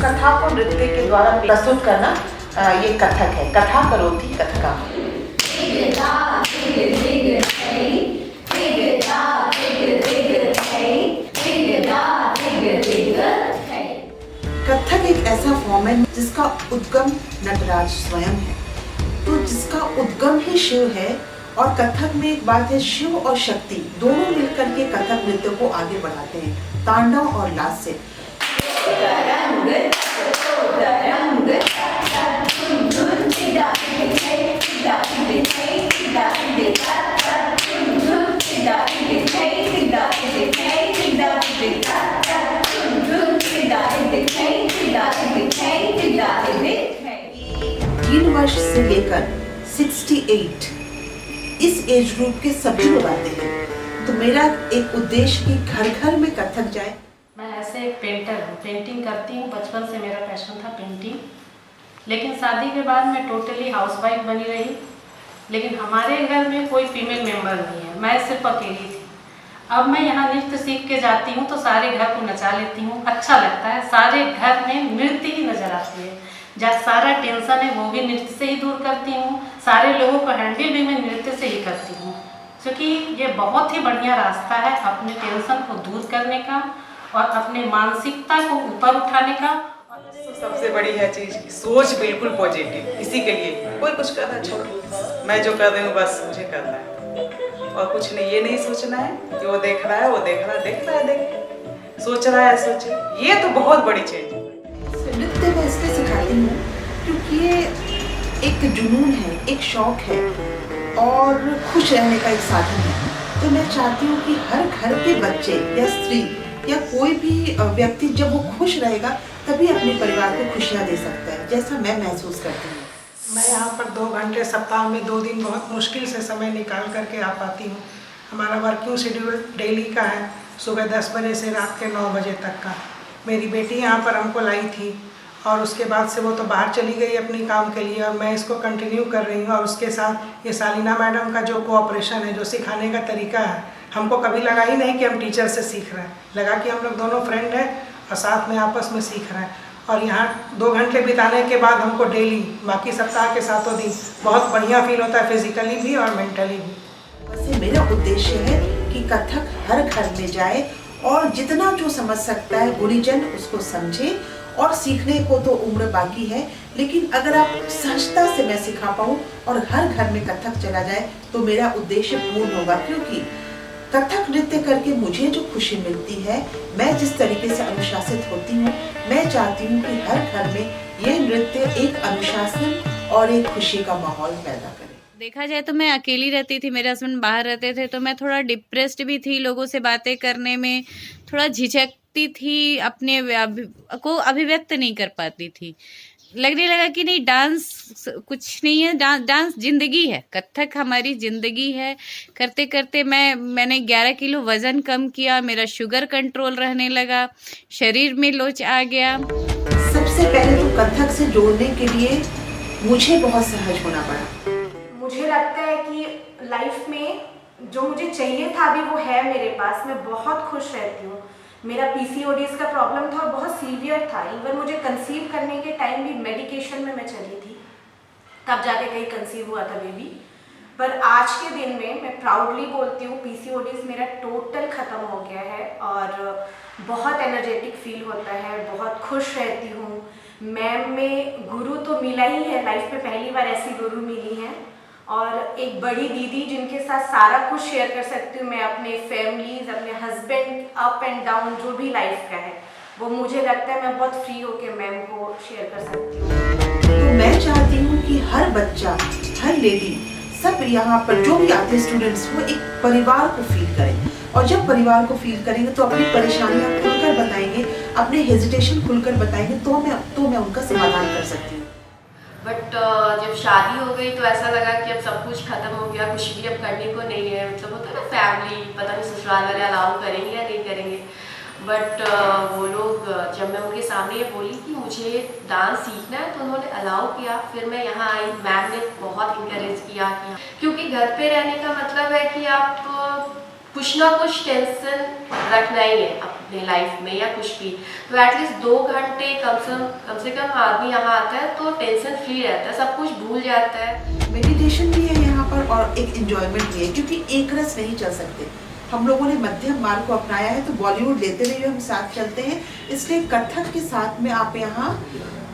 कथा को नृत्य के द्वारा प्रस्तुत करना ये कथक है। कथा करोति कथका। कथक एक ऐसा फॉर्म है जिसका उद्गम नटराज स्वयं है। तो जिसका उद्गम ही शिव है, और कथक में एक बात है, शिव और शक्ति दोनों मिलकर के कथक नृत्य को आगे बढ़ाते हैं, तांडव और लास्य। तीन वर्ष से लेकर 68 इस एज ग्रुप के सभी लोग आते हैं। तो मेरा एक उद्देश्य कि घर घर में कथक जाए। मैं ऐसे एक पेंटर हूँ, पेंटिंग करती हूँ। बचपन से मेरा पैशन था पेंटिंग, लेकिन शादी के बाद मैं टोटली हाउसवाइफ बनी रही। लेकिन हमारे घर में कोई फीमेल मेंबर नहीं है, मैं सिर्फ अकेली थी। अब मैं यहाँ नृत्य सीख के जाती हूँ तो सारे घर को नचा लेती हूँ, अच्छा लगता है। सारे घर में नृत्य ही नजर आती है। जहाँ सारा टेंशन है वो भी नृत्य से ही दूर करती हूँ। सारे लोगों को हैंडल भी मैं नृत्य से ही करती हूँ, क्योंकि ये बहुत ही बढ़िया रास्ता है अपने टेंशन को दूर करने का और अपने मानसिकता को ऊपर उठाने का। सबसे बड़ी है चीज, सोच बिल्कुल पॉजिटिव। इसी के लिए कोई कुछ कर रहा है छोड़ो, मैं जो कर रही हूँ बस मुझे करना है और कुछ नहीं। ये नहीं सोचना है कि वो देख रहा है, वो देख रहा है देख, सोच रहा है सोचे। ये तो बहुत बड़ी चीज है। नृत्य मैं इसलिए सिखाती हूँ क्योंकि ये एक जुनून है, एक शौक है और खुश रहने का एक साधन है। तो मैं चाहती हूँ कि हर घर के बच्चे या स्त्री या कोई भी व्यक्ति जब वो खुश रहेगा तभी अपने परिवार को खुशियाँ दे सकता है, जैसा मैं महसूस करती हूँ। मैं यहाँ पर 2 घंटे सप्ताह में 2 दिन बहुत मुश्किल से समय निकाल करके आ पाती हूँ। हमारा वर्किंग शेड्यूल डेली का है, सुबह 10 बजे से रात के 9 बजे तक का। मेरी बेटी यहाँ पर हमको लाई थी और उसके बाद से वो तो बाहर चली गई अपनी काम के लिए, और मैं इसको कंटिन्यू कर रही हूँ। और उसके साथ ये सालिना मैडम का जो कोऑपरेशन है, जो सिखाने का तरीका है, हमको कभी लगा ही नहीं कि हम टीचर से सीख रहे हैं। लगा कि हम लोग दोनों फ्रेंड हैं और साथ में आपस में सीख रहे हैं। और यहाँ 2 घंटे बिताने के बाद हमको डेली बाकी सप्ताह के 7 दिन बहुत बढ़िया फील होता है, फिजिकली भी और मेंटली भी। वैसे मेरा उद्देश्य है कि कथक हर घर में जाए और जितना जो समझ सकता है गुणीजन उसको समझे। और सीखने को तो उम्र बाकी है, लेकिन अगर आप सहजता से मैं सिखा पाऊँ और हर घर में कथक चला जाए तो मेरा उद्देश्य पूर्ण होगा। क्योंकि कथक नृत्य करके मुझे जो खुशी मिलती है, मैं जिस तरीके से अनुशासित होती हूँ, मैं चाहती हूँ कि हर घर में ये नृत्य एक अनुशासन और एक खुशी का माहौल पैदा करे। देखा जाए तो मैं अकेली रहती थी, मेरे हस्बैंड बाहर रहते थे, तो मैं थोड़ा डिप्रेस्ड भी थी। लोगों से बातें करने में थोड़ा झिझकती थी, अपने को अभिव्यक्त नहीं कर पाती थी। लगने लगा कि नहीं, डांस कुछ नहीं है, डांस जिंदगी है, कथक हमारी जिंदगी है। करते करते मैंने 11 किलो वजन कम किया, मेरा शुगर कंट्रोल रहने लगा, शरीर में लोच आ गया। सबसे पहले तो कथक से जोड़ने के लिए मुझे बहुत सहज होना पड़ा। मुझे लगता है कि लाइफ में जो मुझे चाहिए था अभी वो है मेरे पास। मैं बहुत खुश रहती हूँ। मेरा PCODs का प्रॉब्लम था और बहुत सीवियर था। इवन मुझे कंसीव करने के टाइम भी मेडिकेशन में मैं चली थी, तब जाके कहीं कंसीव हुआ था बेबी। पर आज के दिन में मैं प्राउडली बोलती हूँ PCODs मेरा टोटल ख़त्म हो गया है और बहुत एनर्जेटिक फील होता है, बहुत खुश रहती हूँ। मैम में गुरु तो मिला ही है, लाइफ में पहली बार ऐसी गुरु मिली है, और एक बड़ी दीदी जिनके साथ सारा कुछ शेयर कर सकती हूँ मैं, अपने फैमिलीज, अपने हस्बैंड, अप एंड डाउन जो भी लाइफ का है, वो मुझे लगता है मैं बहुत फ्री होकर मैम को शेयर कर सकती हूँ। तो मैं चाहती हूँ कि हर बच्चा, हर लेडी, सब यहाँ पर जो भी आते हैं स्टूडेंट्स, वो एक परिवार को फील करें। और जब परिवार को फील करेंगे तो अपनी परेशानियाँ खुलकर बताएंगे, अपने हेजिटेशन खुलकर बताएंगे, तो मैं उनका समाधान कर सकती हूँ। बट जब शादी हो गई तो ऐसा लगा कि अब सब कुछ खत्म हो गया, कुछ भी अब करने को नहीं है। मतलब होता है ना फैमिली, पता नहीं ससुराल वाले अलाउ करेंगे या नहीं करेंगे। बट वो लोग, जब मैं उनके सामने ये बोली कि मुझे डांस सीखना है, तो उन्होंने अलाउ किया। फिर मैं यहाँ आई, मैम ने बहुत इंकरेज किया कि, क्योंकि घर पे रहने का मतलब है कि आप कुछ ना कुछ टेंशन रखना ही है। अपने लाइफ में या कुछ भी, तो एटलीस्ट 2 घंटे कम से कम आदमी यहाँ आता है तो टेंशन फ्री रहता है, सब कुछ भूल जाता है। मेडिटेशन भी है यहाँ पर और एक एंजॉयमेंट भी है, क्योंकि एक रस नहीं चल सकते। हम लोगों ने मध्यम मार्ग को अपनाया है, तो बॉलीवुड लेते हुए हम साथ चलते हैं, इसलिए कथक के साथ में आप यहाँ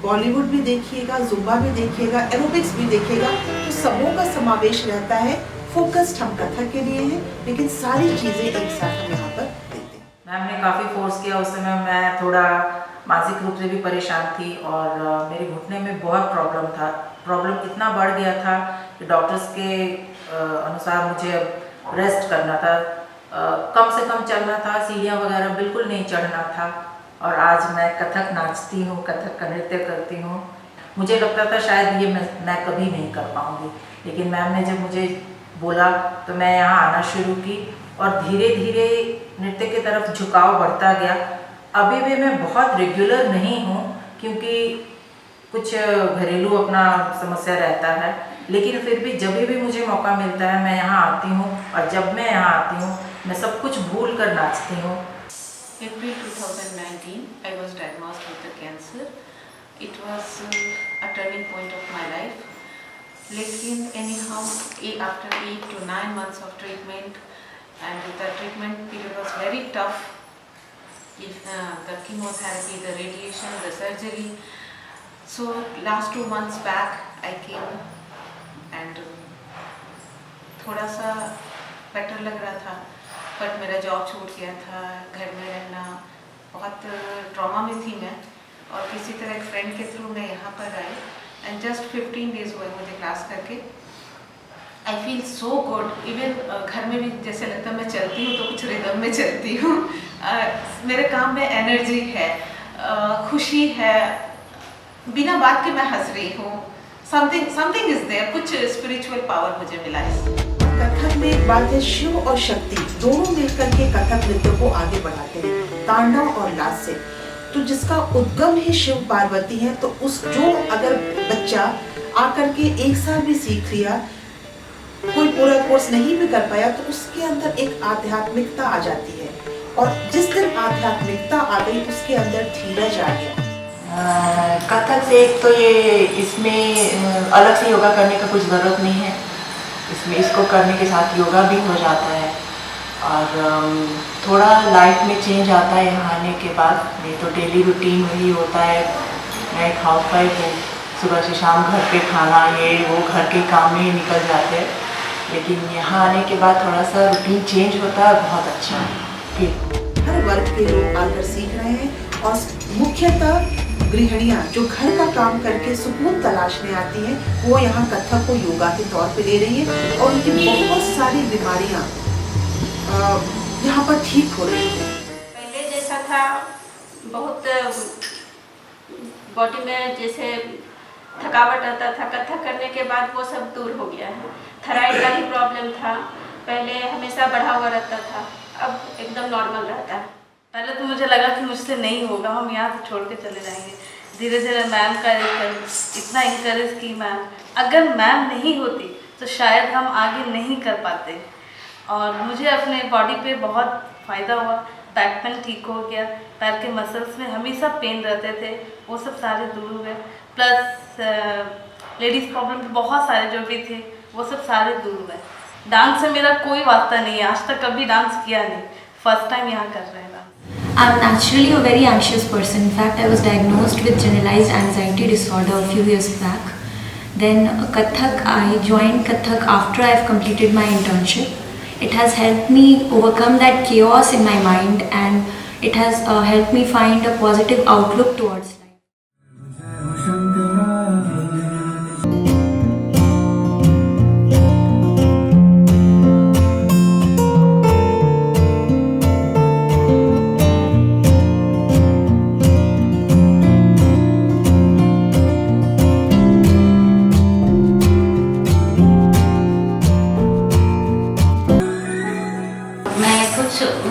बॉलीवुड भी देखिएगा, जुम्बा भी देखिएगा, एरोबिक्स भी देखिएगा, तो सबों का समावेश रहता है। फोकस्ड हम कथक के लिए हैं, लेकिन सारी चीज़ें एक साथ हम यहाँ पर देखते हैं। मैम ने काफ़ी फोर्स किया, उस समय मैं थोड़ा मानसिक रूप से भी परेशान थी और मेरे घुटने में बहुत प्रॉब्लम इतना बढ़ गया था कि डॉक्टर्स के अनुसार मुझे अब रेस्ट करना था, कम से कम चलना था, सीढ़ियाँ वगैरह बिल्कुल नहीं चढ़ना था। और आज मैं कथक नाचती हूँ, कथक का नृत्य करती हूँ। मुझे लगता था शायद ये मैं कभी नहीं कर पाऊँगी, लेकिन मैम ने जब मुझे बोला तो मैं यहाँ आना शुरू की और धीरे धीरे नृत्य की तरफ झुकाव बढ़ता गया। अभी भी मैं बहुत रेगुलर नहीं हूँ क्योंकि कुछ घरेलू अपना समस्या रहता है, लेकिन फिर भी जब भी मुझे मौका मिलता है मैं यहाँ आती हूँ, और जब मैं यहाँ आती हूँ मैं सब कुछ भूल कर नाचती हूँ। April 2019, I was diagnosed with the cancer. It was a turning point of my life. लेकिन anyhow, after 8 to 9 months of treatment, and the treatment period was very tough. The chemotherapy, the radiation, the surgery. So last 2 months back, I came and थोड़ा सा better लग रहा था, but मेरा job छूट गया था, घर में रहना, बहुत ट्रॉमा में थी मैं, और किसी तरह एक फ्रेंड के थ्रू मैं यहाँ पर आई, एंड जस्ट 15 डेज हुए मुझे क्लास करके। I feel so good. Even घर में भी जैसे लगता है मैं चलती हूँ तो कुछ रिदम में चलती हूँ। मेरे काम में एनर्जी है, खुशी है, बिना बात के मैं हंस रही हूँ। समथिंग इज देयर, कुछ स्पिरिचुअल पावर मुझे मिला है। कथक में एक बात है, शिव और शक्ति दोनों मिलकर के कथक नृत्य को आगे बढ़ाते हैं, तांडव और लास्य। तो जिसका उद्गम ही शिव पार्वती है, तो उस जो अगर बच्चा आकर के एक साल भी सीख लिया, कोई पूरा कोर्स नहीं भी कर पाया, तो उसके अंदर एक आध्यात्मिकता आ जाती है, और जिस दिन आध्यात्मिकता आ गई उसके अंदर धीरज आ गया। कथक से एक तो ये इसमें अलग से योगा करने का कुछ ज़रूरत नहीं है, इसमें इसको करने के साथ योगा भी हो जाता है, और थोड़ा लाइफ में चेंज आता है यहाँ आने के बाद। नहीं तो डेली रूटीन वही होता है, मैं एक हाउसवाइफ हूँ, सुबह से शाम घर पे खाना ये वो घर के काम में ही निकल जाते हैं, लेकिन यहाँ आने के बाद थोड़ा सा रूटीन चेंज होता है, बहुत अच्छा है। हर वर्ग के लोग आकर सीख रहे हैं, और मुख्यतः गृहिणियाँ जो घर का काम करके सुकून तलाशने आती हैं, वो यहाँ कथक को योगा के तौर पे ले रही है, और उनकी बहुत सारी बीमारियाँ यहाँ पर ठीक हो रही है। पहले जैसा था, बहुत बॉडी में जैसे थकावट आता था, कथक करने के बाद वो सब दूर हो गया है। थायराइड का भी प्रॉब्लम था, पहले हमेशा बढ़ा हुआ रहता था, अब एकदम नॉर्मल रहता है। पहले तो मुझे लगा कि मुझसे नहीं होगा, हम यहाँ से छोड़ के चले जाएंगे। धीरे धीरे मैम का इतना इंकरेज की मैम, अगर मैम नहीं होती तो शायद हम आगे नहीं कर पाते। और मुझे अपने बॉडी पे बहुत फ़ायदा हुआ, बैक पेन ठीक हो गया, पैर के मसल्स में हमेशा पेन रहते थे, वो सब सारे दूर हुए। प्लस लेडीज़ प्रॉब्लम बहुत सारे जो भी थे वो सब सारे दूर हुए। डांस से मेरा कोई वास्ता नहीं है, आज तक कभी डांस किया नहीं, फर्स्ट टाइम यहाँ कर रहे हैं। I'm naturally a very anxious person. In fact, I was diagnosed with generalized anxiety disorder a few years back. Then Kathak, I joined Kathak after I've completed my internship. It has helped me overcome that chaos in my mind, and it has helped me find a positive outlook towards life.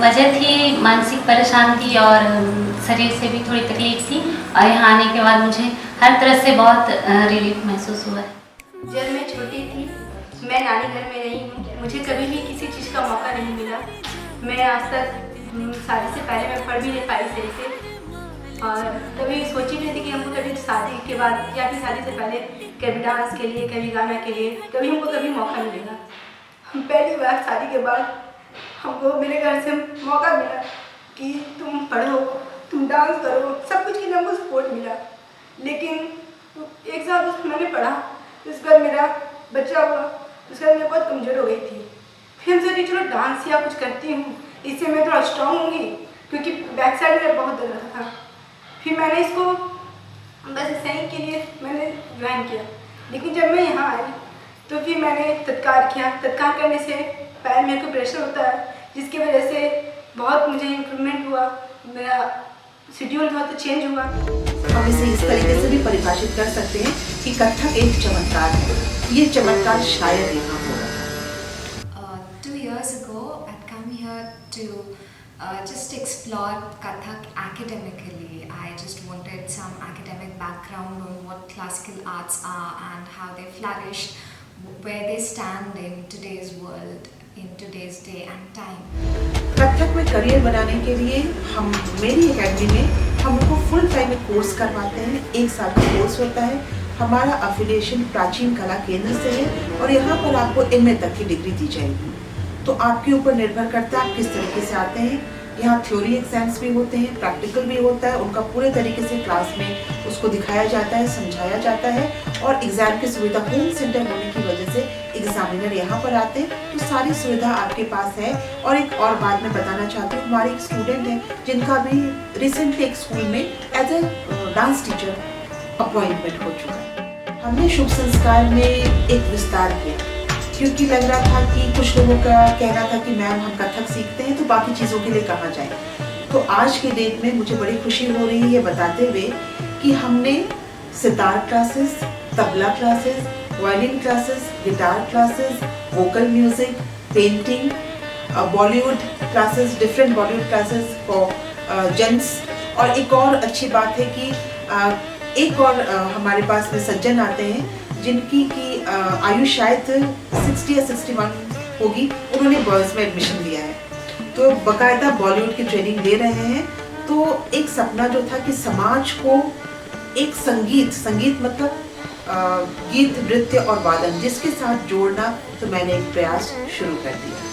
वजह थी, मानसिक परेशान थी और शरीर से भी थोड़ी तकलीफ थी, और यहाँ आने के बाद मुझे हर तरह से बहुत रिलीफ महसूस हुआ है। जब मैं छोटी थी, मैं नानी घर में रही हूँ, मुझे कभी भी किसी चीज़ का मौका नहीं मिला। मैं आज तक शादी से पहले मैं पढ़ भी नहीं पाई सही से, और कभी सोची नहीं थी कि हमको कभी शादी के बाद या फिर शादी से पहले कभी डांस के लिए, कभी गाना के लिए कभी हमको कभी मौका मिलेगा। हम पहली बार शादी के बाद हमको मेरे घर से मौका मिला कि तुम पढ़ो, तुम डांस करो, सब कुछ के लिए हमको सपोर्ट मिला। लेकिन एक साल मैंने पढ़ा, उसके बाद मेरा बच्चा हुआ, उसके बाद मैं बहुत कमज़ोर हो गई थी। फिर हम सोची चलो डांस या कुछ करती हूँ, इससे मैं थोड़ा स्ट्रॉन्ग होंगी, क्योंकि बैक साइड में बहुत दर्द रहता था। फिर मैंने इसको बस सही के लिए मैंने ज्वाइन किया। लेकिन जब मैं यहाँ आई तो फिर मैंने तत्काल किया। तत्काल करने से पैर में को प्रेशर होता है, जिसकी वजह से बहुत मुझे इम्प्रूवमेंट हुआ, मेरा शेड्यूल बहुत चेंज हुआ। हम इसे इस तरीके से भी परिभाषित कर सकते हैं कि कथक एक चमत्कार है। ये चमत्कार शायद यहाँ हो रहा है। 2 years ago, I'd come here to just explore Kathak academically. I just wanted some academic background on what classical arts are and how they flourish, where they stand in today's world, in today's day and time. Kathak में career बनाने के लिए हम मेरी academy में हम उनको full time course करवाते हैं। 1 साल का कोर्स होता है। हमारा अफिलिएशन प्राचीन कला केंद्र से है और यहाँ पर आपको MA तक की डिग्री दी जाएगी। तो आपके ऊपर निर्भर करता है आप किस तरीके से आते हैं। यहाँ थ्योरी एग्जाम्स भी होते हैं, प्रैक्टिकल भी होता है, उनका पूरे तरीके से क्लास में उसको दिखाया जाता है, समझाया जाता है। और एग्ज़ाम की सुविधा होम सेंटर होने की वजह से एग्जामिनर यहाँ पर आते हैं, तो सारी सुविधा आपके पास है। और एक और बात मैं बताना चाहती हूँ, हमारे एक स्टूडेंट हैं जिनका भी रिसेंटली एक स्कूल में as a dance teacher appointment हो चुका है। हमने शुभ संस्कार में एक विस्तार किया, क्योंकि लग रहा था कि कुछ लोगों का कहना था कि मैम हम कथक सीखते हैं तो बाकी चीज़ों के लिए कहाँ जाएं। तो आज के डेट में मुझे बड़ी खुशी हो रही है ये बताते हुए कि हमने sitar classes, tabla classes, violin classes, guitar classes, vocal music, painting, Bollywood classes, different Bollywood classes for gents. और एक और अच्छी बात है कि एक और हमारे पास में सज्जन आते हैं जिनकी की आयु शायद 60 या 61 होगी, उन्होंने बॉयज़ में एडमिशन लिया है, तो बाकायदा बॉलीवुड की ट्रेनिंग ले रहे हैं। तो एक सपना जो था कि समाज को एक संगीत मतलब गीत, नृत्य और वादन जिसके साथ जोड़ना, तो मैंने एक प्रयास शुरू कर दिया।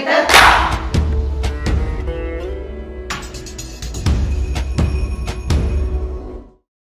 Tat